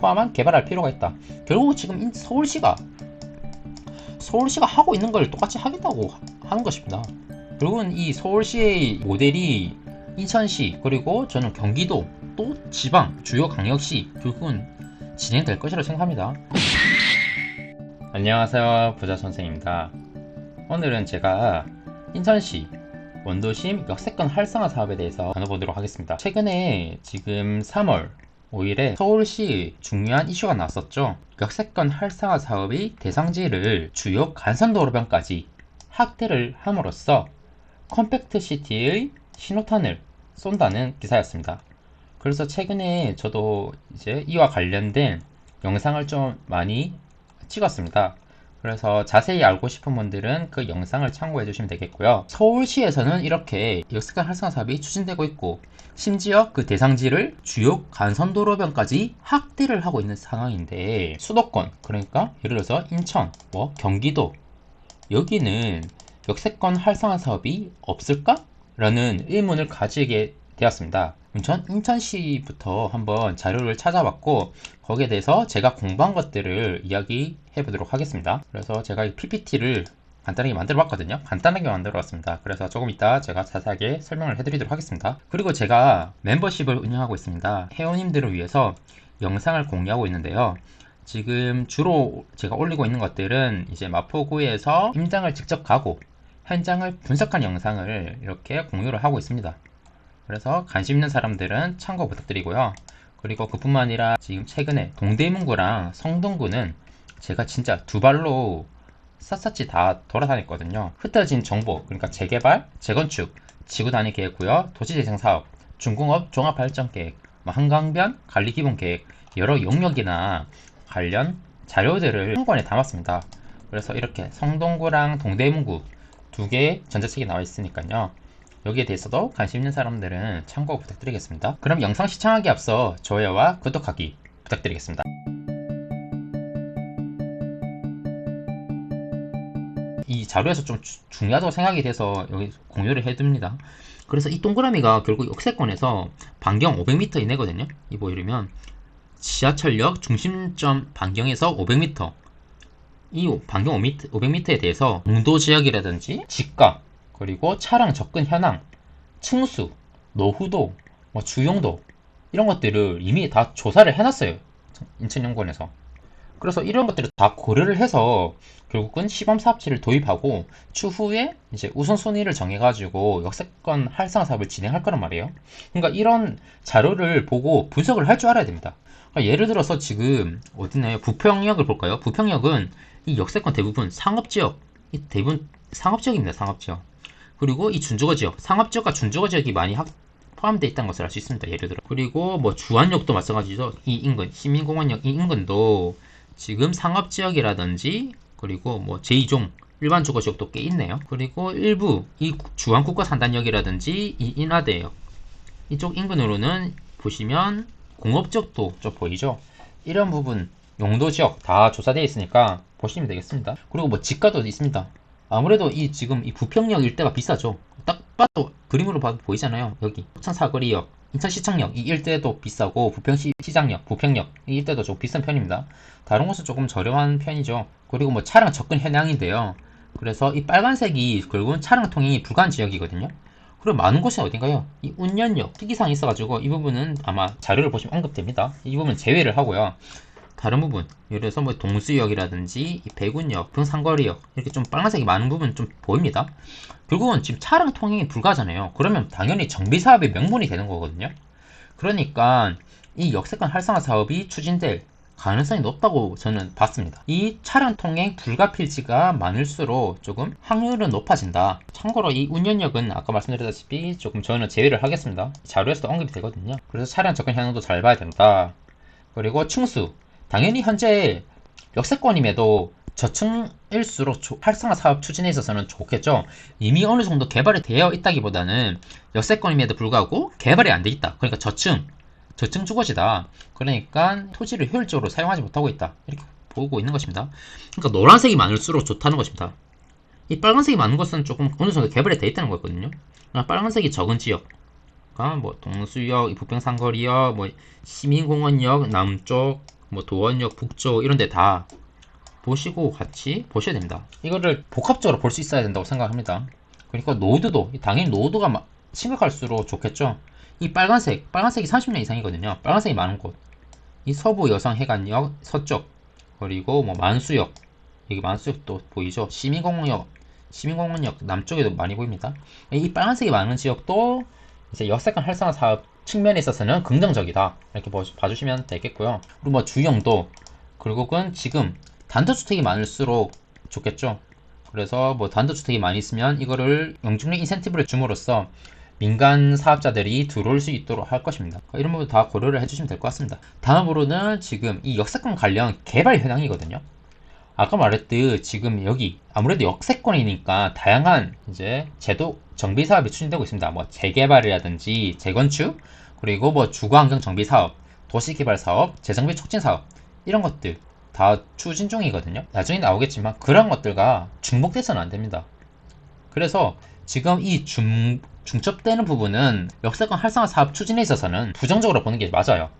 포함한 개발할 필요가 있다. 결국 지금 서울시가 하고 있는 걸 똑같이 하겠다고 하는 것입니다. 결국은 이 서울시의 모델이 인천시, 그리고 저는 경기도, 또 지방 주요 광역시 결국은 진행될 것이라고 생각합니다. 안녕하세요, 부자선생입니다. 오늘은 제가 인천시 원도심 역세권 활성화 사업에 대해서 나눠보도록 하겠습니다. 최근에 지금 3월 5일에 서울시 중요한 이슈가 나왔었죠. 역세권 활성화 사업의 대상지를 주요 간선도로변까지 확대를 함으로써 컴팩트 시티의 신호탄을 쏜다는 기사였습니다. 그래서 최근에 저도 이제 이와 관련된 영상을 좀 많이 찍었습니다. 그래서 자세히 알고 싶은 분들은 그 영상을 참고해 주시면 되겠고요. 서울시에서는 이렇게 역세권 활성화 사업이 추진되고 있고, 심지어 그 대상지를 주요 간선도로변까지 확대를 하고 있는 상황인데, 수도권, 그러니까 예를 들어서 인천, 경기도, 여기는 역세권 활성화 사업이 없을까? 라는 의문을 가지게 되었습니다. 전 인천시부터 한번 자료를 찾아봤고, 거기에 대해서 제가 공부한 것들을 이야기해 보도록 하겠습니다. 그래서 제가 이 PPT를 간단하게 만들어 봤거든요. 간단하게 만들어 봤습니다. 그래서 조금 이따 제가 자세하게 설명을 해드리도록 하겠습니다. 그리고 제가 멤버십을 운영하고 있습니다. 회원님들을 위해서 영상을 공유하고 있는데요. 지금 주로 제가 올리고 있는 것들은 이제 마포구에서 임장을 직접 가고 현장을 분석한 영상을 이렇게 공유를 하고 있습니다. 그래서 관심 있는 사람들은 참고 부탁드리고요. 그리고 그뿐만 아니라 지금 최근에 동대문구랑 성동구는 제가 진짜 두 발로 샅샅이 다 돌아다녔거든요. 흩어진 정보, 그러니까 재개발, 재건축, 지구단위 계획구역, 도시재생사업, 중공업 종합발전계획, 한강변 관리기본계획, 여러 용역이나 관련 자료들을 한 권에 담았습니다. 그래서 이렇게 성동구랑 동대문구 두 개의 전자책이 나와 있으니까요. 여기에 대해서도 관심 있는 사람들은 참고 부탁드리겠습니다. 그럼 영상 시청하기 앞서 좋아요와 구독하기 부탁드리겠습니다. 이 자료에서 좀 중요하다고 생각이 돼서 여기 공유를 해둡니다. 그래서 이 동그라미가 결국 역세권에서 반경 500m 이내거든요. 이 보이려면 지하철역 중심점 반경에서 500m, 이 반경 500m에 대해서 용도 지역이라든지 집가, 그리고 차량 접근 현황, 층수, 노후도, 주용도, 이런 것들을 이미 다 조사를 해놨어요. 인천연구원에서. 그래서 이런 것들을 다 고려를 해서 결국은 시범사업지를 도입하고 추후에 이제 우선순위를 정해가지고 역세권 활성화 사업을 진행할 거란 말이에요. 그러니까 이런 자료를 보고 분석을 할 줄 알아야 됩니다. 그러니까 예를 들어서 지금 어디나요? 부평역을 볼까요? 부평역은 이 역세권 대부분 상업지역, 이 대부분 상업지역입니다. 상업지역. 그리고 이 준주거지역, 상업지역과 준주거지역이 많이 포함되어 있다는 것을 알 수 있습니다. 예를 들어. 그리고 주안역도 마찬가지죠. 이 인근, 시민공원역 이 인근도 지금 상업지역이라든지, 그리고 제2종, 일반 주거지역도 꽤 있네요. 그리고 일부 이 주안국가산단역이라든지 이 인하대역, 이쪽 인근으로는 보시면 공업지역도 좀 보이죠. 이런 부분 용도지역 다 조사되어 있으니까 보시면 되겠습니다. 그리고 집가도 있습니다. 아무래도 지금 이 부평역 일대가 비싸죠. 딱 봐도 그림으로 봐도 보이잖아요. 여기 부천사거리역, 인천시청역 이 일대도 비싸고, 부평시장역, 부평역 이 일대도 좀 비싼 편입니다. 다른 곳은 조금 저렴한 편이죠. 그리고 차량 접근 현황인데요. 그래서 이 빨간색이 결국은 차량 통행이 불가한 지역이거든요. 그리고 많은 곳이 어딘가요? 이 운전역 특이사항이 있어가지고 이 부분은 아마 자료를 보시면 언급됩니다. 이 부분 제외를 하고요. 다른 부분, 예를 들어서 동수역이라든지 이 백운역, 평상거리역 이렇게 좀 빨간색이 많은 부분 좀 보입니다. 결국은 지금 차량 통행이 불가하잖아요. 그러면 당연히 정비사업의 명분이 되는 거거든요. 그러니까 이 역세권 활성화 사업이 추진될 가능성이 높다고 저는 봤습니다. 이 차량 통행 불가 필지가 많을수록 조금 확률은 높아진다. 참고로 이 운전역은 아까 말씀드렸다시피 조금 저는 제외를 하겠습니다. 자료에서도 언급이 되거든요. 그래서 차량 접근 현황도 잘 봐야 된다. 그리고 층수, 당연히 현재 역세권임에도 저층일수록 활성화 사업 추진에 있어서는 좋겠죠. 이미 어느 정도 개발이 되어 있다기보다는 역세권임에도 불구하고 개발이 안 돼 있다. 그러니까 저층 주거지다. 그러니까 토지를 효율적으로 사용하지 못하고 있다. 이렇게 보고 있는 것입니다. 그러니까 노란색이 많을수록 좋다는 것입니다. 이 빨간색이 많은 것은 조금 어느 정도 개발이 되어 있다는 거거든요. 빨간색이 적은 지역, 동수역, 부평상거리역, 시민공원역 남쪽, 뭐 도원역, 북쪽 이런 데 다 보시고 같이 보셔야 됩니다. 이거를 복합적으로 볼 수 있어야 된다고 생각합니다. 그러니까 노드도 당연히 노드가 심각할수록 좋겠죠. 이 빨간색이 30년 이상이거든요. 빨간색이 많은 곳. 이 서부 여성해관역 서쪽, 그리고 뭐 만수역, 여기 만수역도 보이죠. 시민공원역 남쪽에도 많이 보입니다. 이 빨간색이 많은 지역도 이제 역세권 활성화 사업 측면에 있어서는 긍정적이다, 이렇게 봐주시면 되겠고요. 그리고 뭐 주영도, 결국은 지금 단독주택이 많을수록 좋겠죠. 그래서 뭐 단독주택이 많이 있으면 이거를 영중력 인센티브를 줌으로써 민간 사업자들이 들어올 수 있도록 할 것입니다. 이런 부분 다 고려를 해주시면 될 것 같습니다. 다음으로는 지금 이 역세권 관련 개발 현황이거든요. 아까 말했듯 지금 여기 아무래도 역세권이니까 다양한 이제 제도 정비 사업이 추진되고 있습니다. 뭐 재개발이라든지 재건축, 그리고 뭐 주거환경 정비 사업, 도시개발 사업, 재정비 촉진 사업, 이런 것들 다 추진 중이거든요. 나중에 나오겠지만 그런 것들과 중복돼서는 안 됩니다. 그래서 지금 이 중첩되는 부분은 역세권 활성화 사업 추진에 있어서는 부정적으로 보는 게 맞아요.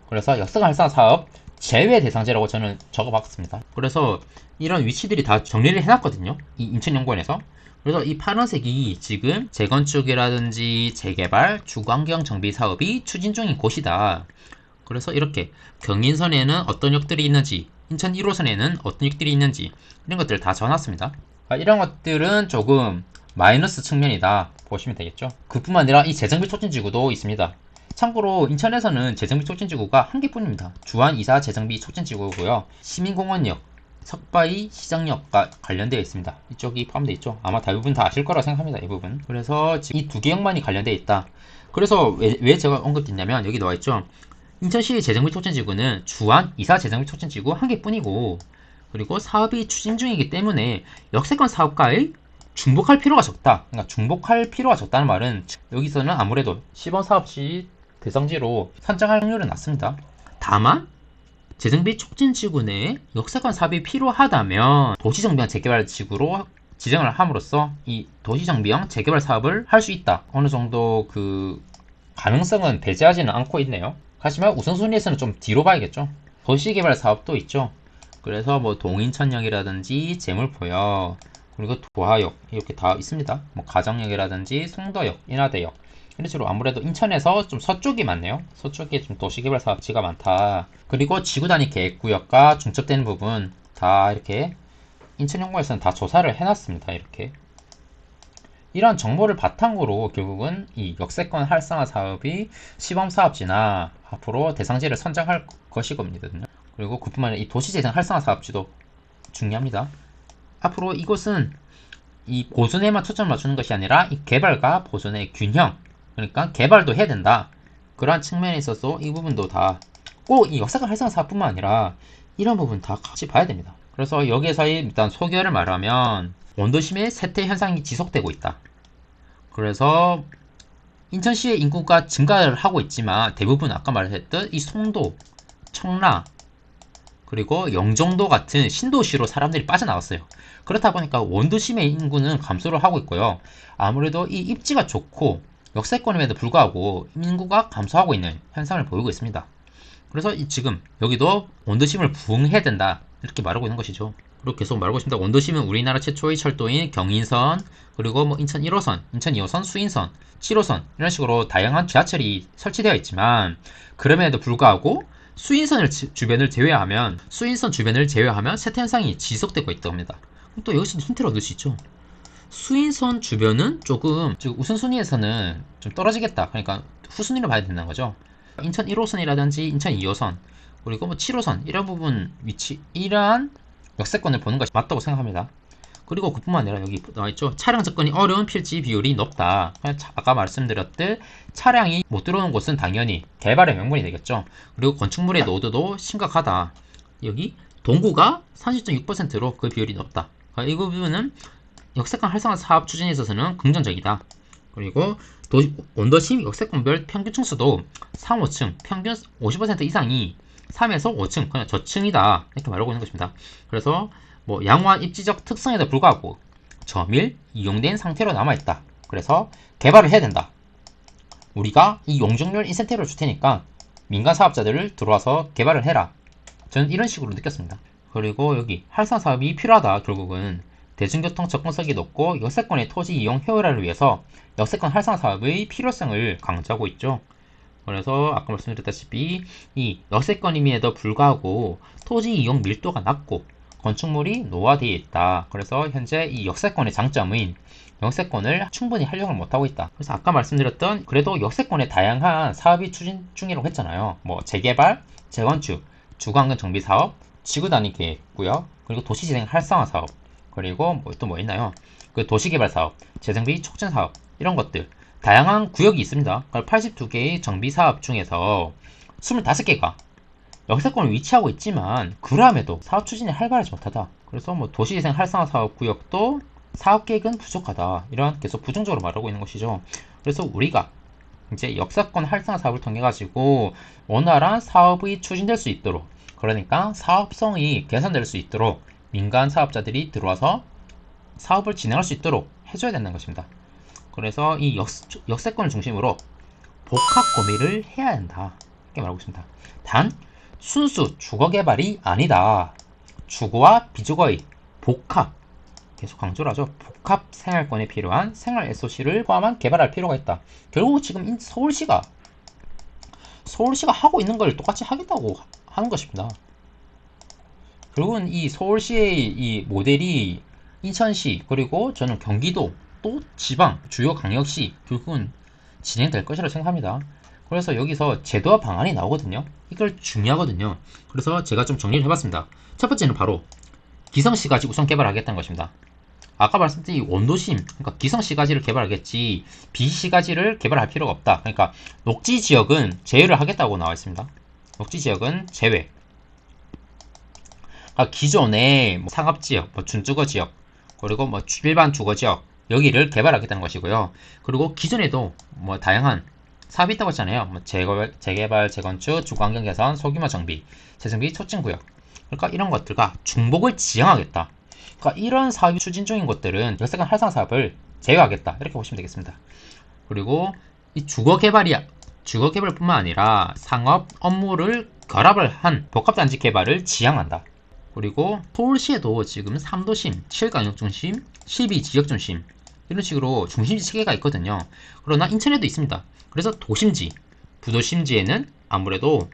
그래서 역세권 활성화 사업 제외 대상지라고 저는 적어봤습니다. 그래서 이런 위치들이 다 정리를 해놨거든요. 이 인천연구원에서. 그래서 이 파란색이 지금 재건축이라든지 재개발, 주거환경 정비 사업이 추진 중인 곳이다. 그래서 이렇게 경인선에는 어떤 역들이 있는지, 인천 1호선에는 어떤 역들이 있는지 이런 것들을 다 적어놨습니다. 이런 것들은 조금 마이너스 측면이다 보시면 되겠죠. 그뿐만 아니라 이 재정비 촉진지구도 있습니다. 참고로 인천에서는 재정비 촉진지구가 한 개뿐입니다. 주안 2사 재정비 촉진지구고요. 시민공원역, 석바위 시장역과 관련되어 있습니다. 이쪽이 포함되어 있죠. 아마 대부분 다 아실 거라고 생각합니다. 이 부분. 그래서 이 두 개 역만이 관련되어 있다. 그래서 왜 제가 언급했냐면 여기 나와 있죠. 인천시 재정비 촉진지구는 주안 2사 재정비 촉진지구 한 개뿐이고, 그리고 사업이 추진 중이기 때문에 역세권 사업과의 중복할 필요가 적다. 그러니까 중복할 필요가 적다는 말은 여기서는 아무래도 시범 사업시 대상지로 선정할 확률은 낮습니다. 다만 재정비 촉진지구 내에 역세권 사업이 필요하다면 도시정비형 재개발 지구로 지정을 함으로써 이 도시정비형 재개발 사업을 할 수 있다. 어느 정도 그 가능성은 배제하지는 않고 있네요. 하지만 우선순위에서는 좀 뒤로 봐야겠죠. 도시개발 사업도 있죠. 그래서 뭐 동인천역이라든지 제물포역, 그리고 도하역 이렇게 다 있습니다. 뭐 가정역이라든지 송도역, 인하대역 이런 식으로 아무래도 인천에서 좀 서쪽이 많네요. 서쪽에 좀 도시개발 사업지가 많다. 그리고 지구단위 계획구역과 중첩되는 부분 다 이렇게 인천연구원에서는 다 조사를 해놨습니다. 이렇게 이런 정보를 바탕으로 결국은 이 역세권 활성화 사업이 시범사업지나 앞으로 대상지를 선정할 것이거든요. 그리고 그뿐만 아니라 이 도시재생 활성화 사업지도 중요합니다. 앞으로 이곳은 이 보존에만 초점을 맞추는 것이 아니라 이 개발과 보존의 균형, 그러니까 개발도 해야 된다. 그러한 측면에 있어서 이 부분도 다 꼭 이 역세권 활성화 사업뿐만 아니라 이런 부분 다 같이 봐야 됩니다. 그래서 여기에서의 일단 소개를 말하면 원도심의 쇠퇴 현상이 지속되고 있다. 그래서 인천시의 인구가 증가를 하고 있지만 대부분 아까 말했듯 이 송도, 청라, 그리고 영종도 같은 신도시로 사람들이 빠져나왔어요. 그렇다 보니까 원도심의 인구는 감소를 하고 있고요. 아무래도 이 입지가 좋고 역세권임에도 불구하고 인구가 감소하고 있는 현상을 보이고 있습니다. 그래서 지금 여기도 원도심을 부흥해야 된다, 이렇게 말하고 있는 것이죠. 그리고 계속 말하고 있습니다. 원도심은 우리나라 최초의 철도인 경인선, 그리고 뭐 인천 1호선, 인천 2호선, 수인선, 7호선 이런 식으로 다양한 지하철이 설치되어 있지만 그럼에도 불구하고 수인선 주변을 제외하면 쇠퇴 현상이 지속되고 있다고 합니다. 또 여기서 힌트를 얻을 수 있죠. 수인선 주변은 조금 우선순위에서는 좀 떨어지겠다. 그러니까 후순위로 봐야 된다는 거죠. 인천 1호선이라든지 인천 2호선, 그리고 뭐 7호선 이런 부분 위치, 이러한 역세권을 보는 것이 맞다고 생각합니다. 그리고 그뿐만 아니라 여기 나와있죠. 차량 접근이 어려운 필지 비율이 높다. 아까 말씀드렸듯 차량이 못 들어오는 곳은 당연히 개발의 명분이 되겠죠. 그리고 건축물의 노드도 심각하다. 여기 동구가 30.6%로 그 비율이 높다. 이 부분은 역세권 활성화 사업 추진에 있어서는 긍정적이다. 그리고 원도심 역세권별 평균 층수도 상 5층 평균 50% 이상이 3에서 5층 그냥 저층이다, 이렇게 말하고 있는 것입니다. 그래서 뭐 양호한 입지적 특성에도 불구하고 저밀 이용된 상태로 남아있다. 그래서 개발을 해야 된다. 우리가 이 용적률 인센티브를 줄 테니까 민간 사업자들을 들어와서 개발을 해라. 저는 이런 식으로 느꼈습니다. 그리고 여기 활성사업이 필요하다. 결국은 대중교통 접근성이 높고 역세권의 토지 이용 효율화를 위해서 역세권 활성사업의 필요성을 강조하고 있죠. 그래서 아까 말씀드렸다시피 이 역세권임에도 불구하고 토지 이용 밀도가 낮고 건축물이 노후화되어 있다. 그래서 현재 이 역세권의 장점인 역세권을 충분히 활용을 못하고 있다. 그래서 아까 말씀드렸던 그래도 역세권에 다양한 사업이 추진 중이라고 했잖아요. 뭐 재개발, 재건축, 주거환경 정비 사업, 지구 단위 계획구역, 그리고 도시재생 활성화 사업, 그리고 또 뭐 있나요? 그 도시개발 사업, 재정비 촉진 사업 이런 것들 다양한 구역이 있습니다. 82개의 정비 사업 중에서 25개가 역세권을 위치하고 있지만 그럼에도 사업 추진이 활발하지 못하다. 그래서 뭐 도시재생 활성화 사업 구역도 사업 계획은 부족하다. 이런 계속 부정적으로 말하고 있는 것이죠. 그래서 우리가 이제 역세권 활성화 사업을 통해 가지고 원활한 사업이 추진될 수 있도록, 그러니까 사업성이 개선될 수 있도록 민간 사업자들이 들어와서 사업을 진행할 수 있도록 해줘야 된다는 것입니다. 그래서 이 역세권을 중심으로 복합 고민을 해야 한다. 이렇게 말하고 있습니다. 단 순수 주거 개발이 아니다. 주거와 비주거의 복합, 계속 강조를 하죠. 복합 생활권에 필요한 생활 SOC를 포함한 개발할 필요가 있다. 결국 지금 서울시가 하고 있는 걸 똑같이 하겠다고 하는 것입니다. 결국은 이 서울시의 이 모델이 인천시, 그리고 저는 경기도, 또 지방 주요 광역시 결국은 진행될 것이라고 생각합니다. 그래서 여기서 제도와 방안이 나오거든요. 이걸 중요하거든요. 그래서 제가 좀 정리를 해봤습니다. 첫 번째는 바로 기성시가지 우선 개발하겠다는 것입니다. 아까 말씀드린 이 원도심, 그러니까 기성시가지를 개발하겠지 비시가지를 개발할 필요가 없다. 그러니까 녹지지역은 제외를 하겠다고 나와 있습니다. 녹지지역은 제외. 그러니까 기존의 뭐 상업지역, 뭐 준주거지역, 그리고 뭐 일반 주거지역 여기를 개발하겠다는 것이고요. 그리고 기존에도 뭐 다양한 사업이 있다고 했잖아요. 뭐 재개발, 재건축, 주거환경 개선, 소규모 정비, 재정비 촉진구역. 그러니까 이런 것들과 중복을 지향하겠다. 그러니까 이런 사업이 추진 중인 것들은 역세권 활성화 사업을 제외하겠다. 이렇게 보시면 되겠습니다. 그리고 이 주거개발뿐만 아니라 상업 업무를 결합을 한 복합단지 개발을 지향한다. 그리고 서울시에도 지금 3도심, 7강역중심, 12지역중심 이런 식으로 중심지 체계가 있거든요. 그러나 인천에도 있습니다. 그래서 도심지, 부도심지에는 아무래도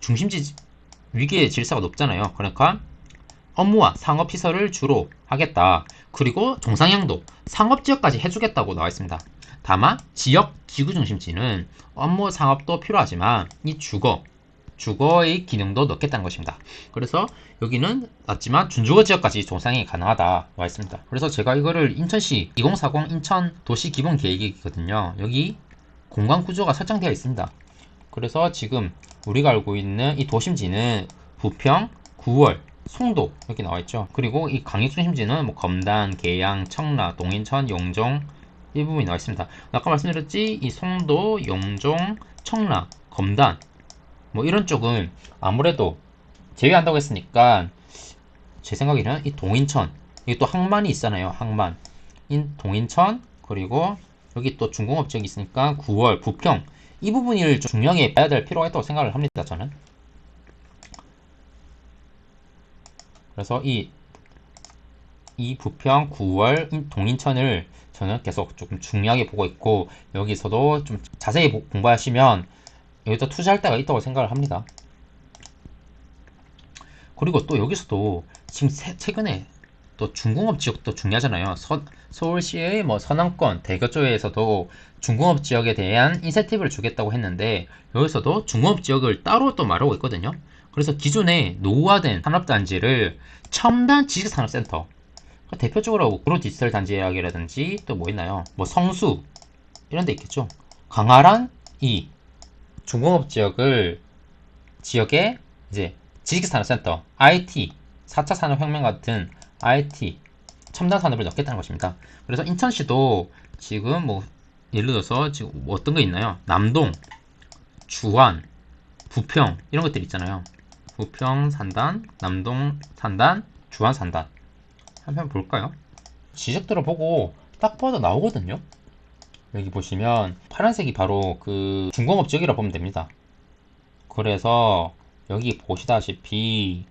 중심지 위기의 질서가 높잖아요. 그러니까 업무와 상업시설을 주로 하겠다. 그리고 종상형도 상업지역까지 해주겠다고 나와 있습니다. 다만 지역 기구중심지는 업무 상업도 필요하지만 이 주거의 기능도 넣겠다는 것입니다. 그래서 여기는 낮지만 준주거 지역까지 종상이 가능하다 나와 있습니다. 그래서 제가 이거를 인천시 2040 인천 도시 기본 계획이거든요. 여기 공간 구조가 설정되어 있습니다. 그래서 지금 우리가 알고 있는 이 도심지는 부평, 구월, 송도 이렇게 나와 있죠. 그리고 이 강역 중심지는 뭐 검단, 계양, 청라, 동인천, 용종 이 부분이 나와 있습니다. 아까 말씀드렸지 이 송도, 용종, 청라, 검단 뭐 이런 쪽은 아무래도 제외한다고 했으니까 제 생각에는 이 동인천, 이게 또 항만이 있잖아요. 항만, 동인천, 그리고 여기 또 중공업 지역이 있으니까 9월, 부평 이 부분을 좀 중요하게 봐야 될 필요가 있다고 생각을 합니다. 저는. 그래서 이 부평, 9월, 동인천을 저는 계속 조금 중요하게 보고 있고 여기서도 좀 자세히 공부하시면 여기다 투자할 때가 있다고 생각을 합니다. 그리고 또 여기서도 지금 최근에 또 중공업 지역도 중요하잖아요. 서울시의 뭐 서남권, 대교 쪽에서도 중공업 지역에 대한 인센티브를 주겠다고 했는데 여기서도 중공업 지역을 따로 또 말하고 있거든요. 그래서 기존에 노후화된 산업단지를 첨단 지식산업센터, 대표적으로 구로 디지털 단지라든지 또 뭐 있나요? 뭐 성수 이런 데 있겠죠. 강화란 이 중공업 지역에 이제 지식산업센터, IT, 4차 산업혁명 같은 IT, 첨단 산업을 넣겠다는 것입니다. 그래서 인천시도 지금 뭐 예를 들어서 지금 뭐 어떤 거 있나요? 남동, 주안, 부평 이런 것들 있잖아요. 부평 산단, 남동 산단, 주안 산단 한번 볼까요? 지적들을 보고 딱 봐도 나오거든요. 여기 보시면 파란색이 바로 그 중공업 지역이라 보면 됩니다. 그래서 여기 보시다시피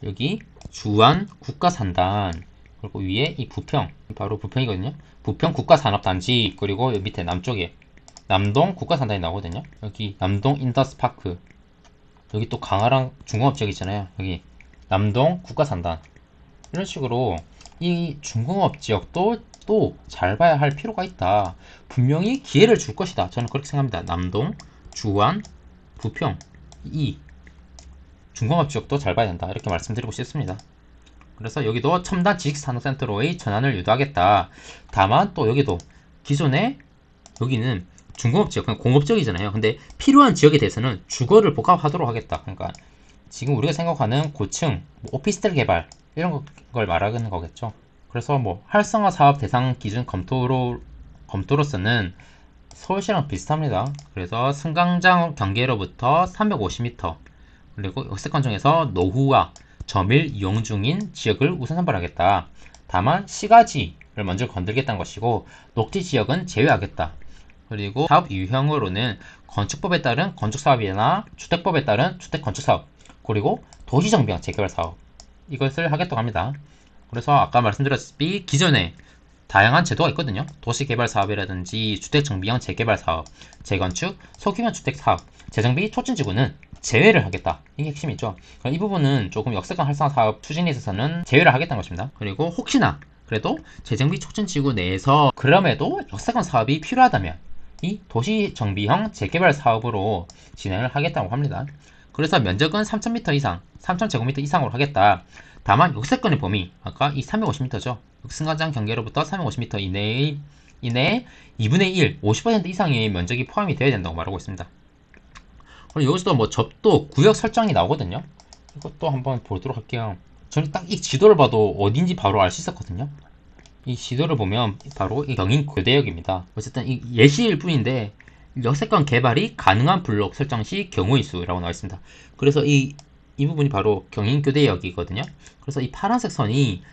여기 주안 국가산단, 그리고 위에 이 부평, 바로 부평이거든요. 부평 국가산업단지, 그리고 여기 밑에 남쪽에 남동 국가산단이 나오거든요. 여기 남동 인더스파크, 여기 또 강화랑 중공업지역 있잖아요. 여기 남동 국가산단. 이런 식으로 이 중공업지역도 또 잘 봐야 할 필요가 있다. 분명히 기회를 줄 것이다. 저는 그렇게 생각합니다. 남동, 주안, 부평, 이 중공업지역도 잘 봐야 된다. 이렇게 말씀드리고 싶습니다. 그래서 여기도 첨단 지식산업센터로의 전환을 유도하겠다. 다만 또 여기도 기존에 여기는 중공업지역, 그냥 공업지역이잖아요. 근데 필요한 지역에 대해서는 주거를 복합하도록 하겠다. 그러니까 지금 우리가 생각하는 고층, 뭐 오피스텔 개발 이런 걸 말하는 거겠죠. 그래서 뭐 활성화 사업 대상 기준 검토로서는 서울시랑 비슷합니다. 그래서 승강장 경계로부터 350m, 그리고 역세권 중에서 노후와 점일 이용 중인 지역을 우선 선발하겠다. 다만 시가지를 먼저 건들겠다는 것이고 녹지 지역은 제외하겠다. 그리고 사업 유형으로는 건축법에 따른 건축사업이나 주택법에 따른 주택건축사업, 그리고 도시정비형 재개발 사업, 이것을 하겠다고 합니다. 그래서 아까 말씀드렸다시피 기존에 다양한 제도가 있거든요. 도시개발 사업이라든지 주택정비형 재개발 사업, 재건축, 소규모 주택 사업, 재정비 촉진지구는 제외를 하겠다. 이게 핵심이죠. 이 부분은 조금 역세권 활성화 사업 추진에 있어서는 제외를 하겠다는 것입니다. 그리고 혹시나 그래도 재정비 촉진지구 내에서 그럼에도 역세권 사업이 필요하다면 이 도시정비형 재개발 사업으로 진행을 하겠다고 합니다. 그래서 면적은 3,000m 이상, 3,000제곱미터 이상으로 하겠다. 다만 역세권의 범위, 아까 이 350m죠. 승강장 경계로부터 350m 이내에 2분의 1, 50% 이상의 면적이 포함이 되어야 된다고 말하고 있습니다. 그리고 여기서도 뭐 접도, 구역 설정이 나오거든요. 이것도 한번 보도록 할게요. 저는 딱 이 지도를 봐도 어딘지 바로 알 수 있었거든요. 이 지도를 보면 바로 이 경인교대역입니다. 어쨌든 이 예시일 뿐인데 역세권 개발이 가능한 블록 설정 시 경우의 수라고 나와 있습니다. 그래서 이 부분이 바로 경인교대역이거든요. 그래서 이 파란색 선이